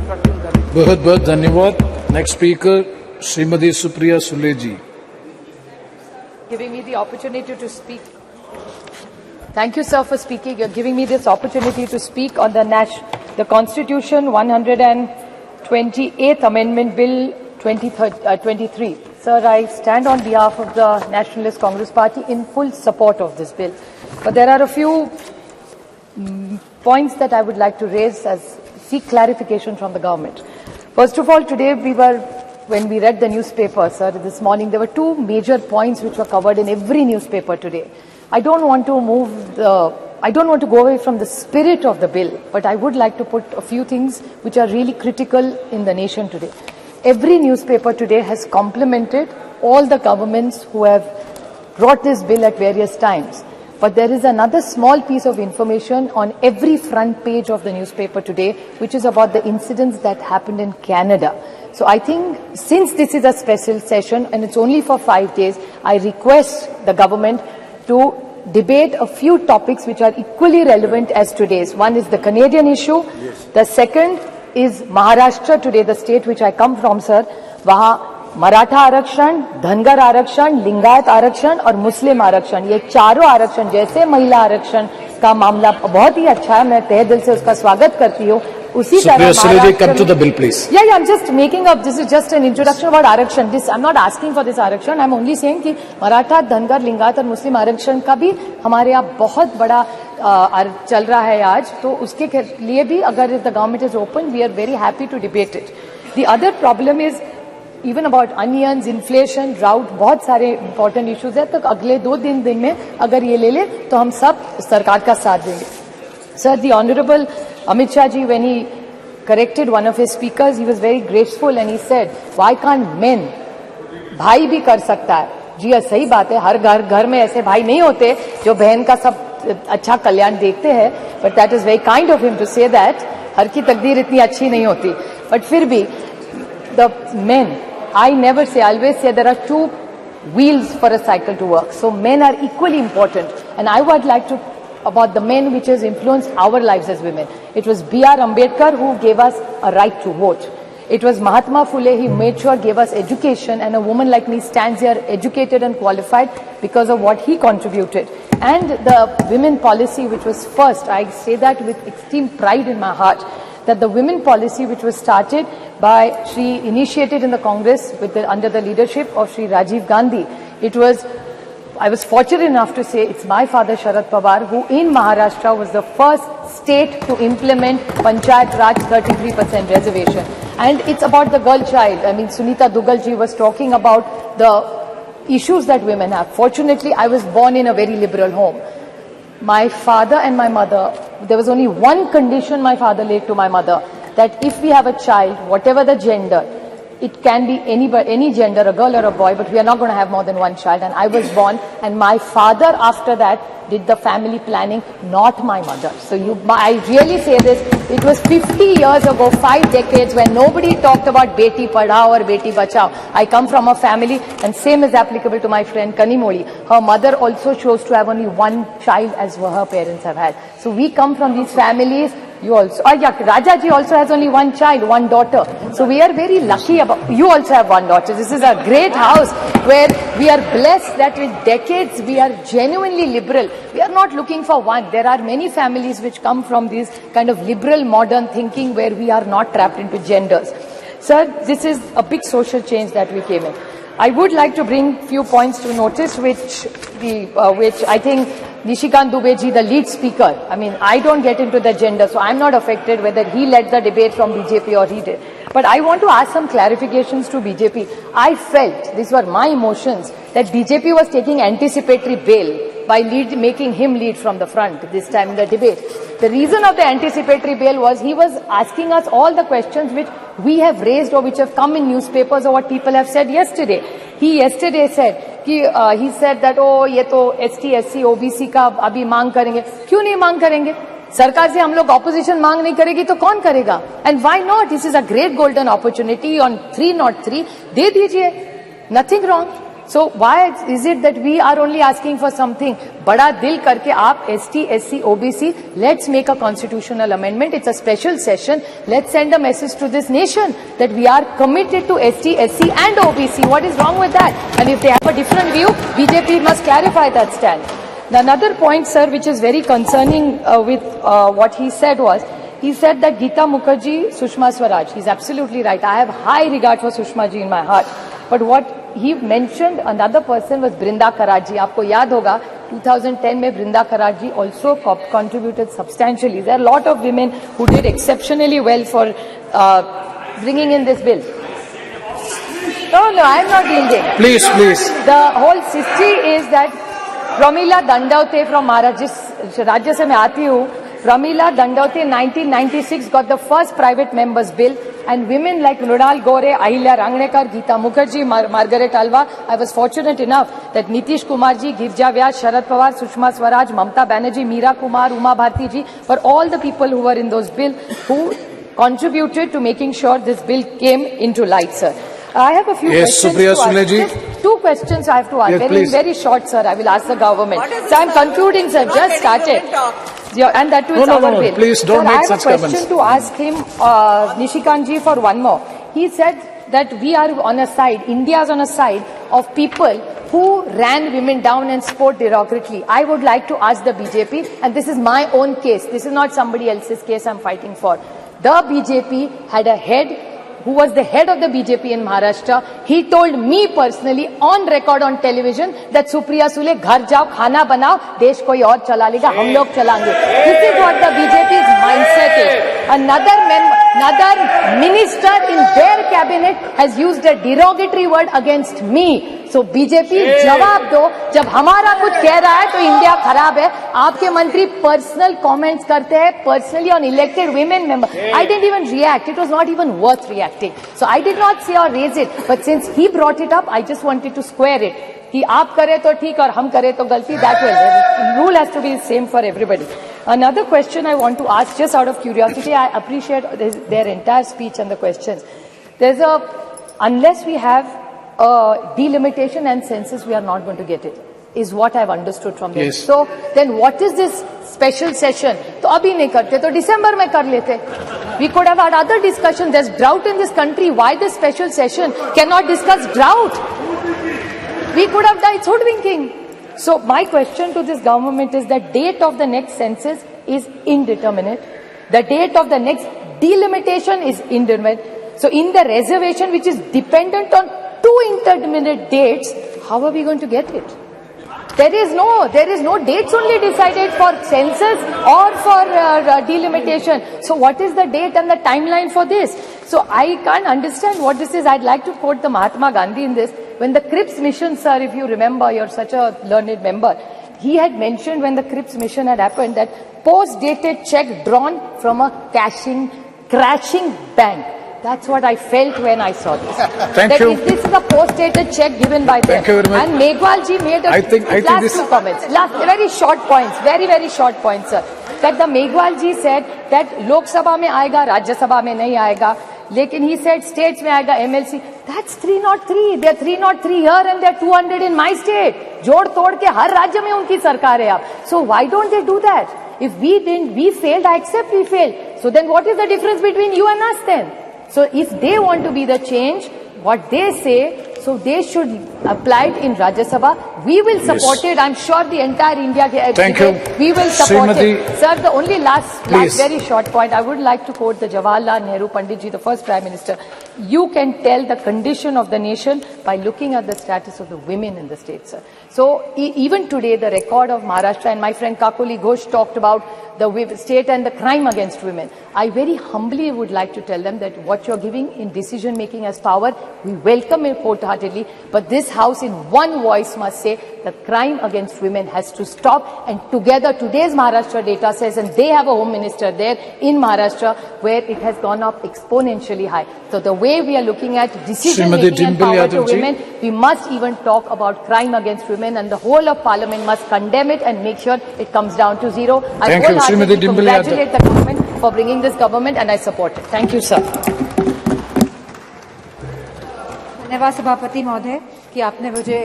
बहुत बहुत धन्यवाद. Next speaker, Srimati Supriya Sule ji. Giving me the opportunity to speak. Thank you, sir, for speaking. You're giving me this opportunity to speak on the Constitution 128th Amendment Bill 23. Sir, I stand on behalf of the Nationalist Congress Party in full support of this bill. But there are a few points that I would like to raise seek clarification from the government. First of all, today when we read the newspaper, sir, this morning, there were two major points which were covered in every newspaper today. I don't want to go away from the spirit of the bill, but I would like to put a few things which are really critical in the nation today. Every newspaper today has complimented all the governments who have brought this bill at various times. But there is another small piece of information on every front page of the newspaper today, which is about the incidents that happened in Canada. So I think since this is a special session and it's only for 5 days, I request the government to debate a few topics which are equally relevant as today's. One is the Canadian issue. Yes. The second is Maharashtra today, the state which I come from, sir. Waha Maratha आरक्षण, धनगर आरक्षण, लिंगायत आरक्षण और मुस्लिम आरक्षण, ये चारों आरक्षण जैसे महिला आरक्षण का मामला बहुत ही अच्छा है, मैं तहे दिल से उसका स्वागत करती हूँ. उसी तरह come to the bill, please. Yeah, I'm just making up. This is just an introduction about आरक्षण. I'm not asking for this आरक्षण. I'm only saying कि मराठा, धनगर, लिंगायत और मुस्लिम आरक्षण का भी हमारे यहाँ बहुत बड़ा चल रहा है आज. तो उसके लिए भी अगर if the government is open, we are very happy to debate it. The other problem is even about onions, inflation, drought, बहुत सारे important issues है. तो अगले 2 दिन में अगर ये ले ले तो हम सब सरकार का साथ देंगे. Sir, the Honorable Amit Shah ji, when he corrected one of his speakers, he was very graceful and he said, why can't men? भाई भी कर सकता है. जी सही बात है, हर घर में ऐसे भाई नहीं होते जो बहन का सब अच्छा कल्याण देखते हैं. But that is very kind of him to say that. हर की तकदीर इतनी अच्छी नहीं होती. But फिर भी the men, I never say, I always say there are 2 wheels for a cycle to work. So men are equally important. And I would like to, about the men which has influenced our lives as women. It was B.R. Ambedkar who gave us a right to vote. It was Mahatma Phule, he made sure gave us education, and a woman like me stands here educated and qualified because of what he contributed. And the women policy which was first, I say that with extreme pride in my heart, that the women policy which was started by initiated in the Congress under the leadership of Shri Rajiv Gandhi. I was fortunate enough to say it's my father Sharad Pawar who in Maharashtra was the first state to implement Panchayat Raj 33% reservation. And it's about the girl child. I mean, Sunita Dugal ji was talking about the issues that women have. Fortunately, I was born in a very liberal home. My father and my mother, there was only one condition my father laid to my mother, that if we have a child, whatever the gender, it can be any gender, a girl or a boy, but we are not going to have more than one child. And I was born, and my father after that did the family planning, not my mother. So I really say this, it was 50 years ago, 5 decades, when nobody talked about Beti Padhao or Beti Bachao. I come from a family, and same is applicable to my friend Kanimoli. Her mother also chose to have only one child as her parents have had. So we come from these families. You also, Raja ji also has only one child, one daughter. So we are very lucky you also have one daughter. This is a great house where we are blessed that with decades we are genuinely liberal. We are not looking for one. There are many families which come from this kind of liberal modern thinking where we are not trapped into genders. Sir, this is a big social change that we came in. I would like to bring few points to notice which I think Nishikant Dubey ji, the lead speaker, I mean, I don't get into the gender, so I'm not affected whether he led the debate from BJP or he did. But I want to ask some clarifications to BJP. I felt, these were my emotions, that BJP was taking anticipatory bail by making him lead from the front this time in the debate. The reason of the anticipatory bail was he was asking us all the questions which we have raised or which have come in newspapers or what people have said yesterday. He yesterday said, he said that, oh, ये तो ST, SC, OBC का अभी मांग करेंगे. क्यों नहीं मांग करेंगे? सरकार से हम लोग ऑपोजिशन मांग नहीं करेगी तो कौन करेगा? And why not? This is a great golden opportunity on 303. दे दीजिए. Nothing wrong. So why is it that we are only asking for something? Bada dil karke aap ST, SC, OBC, let's make a constitutional amendment. It's a special session. Let's send a message to this nation that we are committed to ST, SC and OBC. What is wrong with that? And if they have a different view, BJP must clarify that stand. Another point, sir, which is very concerning with what he said was, he said that Geeta Mukherjee, Sushma Swaraj. He's absolutely right. I have high regard for Sushma ji in my heart. But what he mentioned, another person was Brinda Karaji. आपको याद होगा 2010 में Brinda Karaji also contributed substantially. There are a lot of women who did exceptionally well for bringing in this bill. No, I am not yielding. Please. The whole history is that Pramila Dandavate from Maharashtra, जिस राज्य से मैं आती हूँ, Pramila Dandavate 1996 got the first private members bill, and women like Mrunal Gore, Ahilya Rangnekar, Geeta Mukherjee, Margaret Alva. I was fortunate enough that Nitish Kumar ji, Girja Vyas, Sharad Pawar, Sushma Swaraj, Mamta Banerjee, Meera Kumar, Uma Bharti ji were all the people who were in those bills who contributed to making sure this bill came into light, sir. I have a few questions Supriya to ask. Sule ji. Just 2 questions I have to ask. Yes, Very short, sir. I will ask the government. So I am concluding, sir. Just started. Yeah, and that too is our bill. Please don't sir, make such such comments. I have a question to ask him, Nishikant ji, for one more. He said that we are on a side, India is on a side of people who ran women down and spoke derogatorily. I would like to ask the BJP, and this is my own case. This is not somebody else's case I'm fighting for. The BJP had a head who was the head of the BJP in Maharashtra. He told me personally on record on television that Supriya Sule, ghar jao, khana banao, desh koi aur chala lega, hum log chalange. This is what the BJP's mindset is. Another minister in their cabinet has used a derogatory word against me. So BJP जवाब दो, जब हमारा कुछ कह रहा है तो India खराब है. आपके मंत्री पर्सनल कमेंट्स करते हैं personally on elected women member. I didn't even react. It was not even worth reacting. So I did not say or raise it. But since he brought it up, I just wanted to square it. कि आप करें तो ठीक और हम करें तो गलती. That way, the rule has to be the same for everybody. Another question I want to ask, just out of curiosity, I appreciate their entire speech and the questions. Unless we have delimitation and census, we are not going to get it, is what I've understood from them. Yes. So then what is this special session? तो अभी नहीं करते तो दिसंबर में कर लेते. We could have had other discussion. There's drought in this country. Why this special session? Cannot discuss drought. We could have done, it's hoodwinking. So my question to this government is the date of the next census is indeterminate. The date of the next delimitation is indeterminate. So in the reservation, which is dependent on 2 indeterminate dates, how are we going to get it? There is no dates only decided for census or for delimitation. So what is the date and the timeline for this? So I can't understand what this is. I'd like to quote the Mahatma Gandhi in this. When the Cripps mission, sir, if you remember, you're such a learned member, he had mentioned when the Cripps mission had happened that post-dated check drawn from a crashing bank. That's what I felt when I saw this. Thank you. This is a post-dated check given by them. Thank you very much. And Megwal ji made last 2 comments. Very short points. Very short points, sir. That the Megwal ji said that Lok Sabha mein aayega, Rajya Sabha mein nahi aayega. Lekin he said states mein aayega, MLC. That's 303. They're 303 here and they're 200 in my state. Jod tod ke har rajya mein unki sarkar hai ab. So why don't they do that? If we failed, I accept we failed. So then what is the difference between you and us then? So if they want to be the change, what they say, so they should apply it in Rajya Sabha. We will support it. I'm sure the entire India. Thank you. We will support Srimati, it. Sir, the only last very short point, I would like to quote the Jawaharlal Nehru Pandit ji, the first Prime Minister. You can tell the condition of the nation by looking at the status of the women in the state, sir. So even today, the record of Maharashtra, and my friend Kakuli Ghosh talked about the state and the crime against women. I very humbly would like to tell them that what you're giving in decision making as power, we welcome it wholeheartedly, but this House in one voice must say the crime against women has to stop, and together today's Maharashtra data says, and they have a home minister there in Maharashtra where it has gone up exponentially high. So the way we are looking at decision making and power to women, we must even talk about crime against women, and the whole of Parliament must condemn it and make sure it comes down to zero. I wholeheartedly congratulate the government for bringing this government, and I support it. Thank you, sir. धन्यवाद सभापति महोदय कि आपने मुझे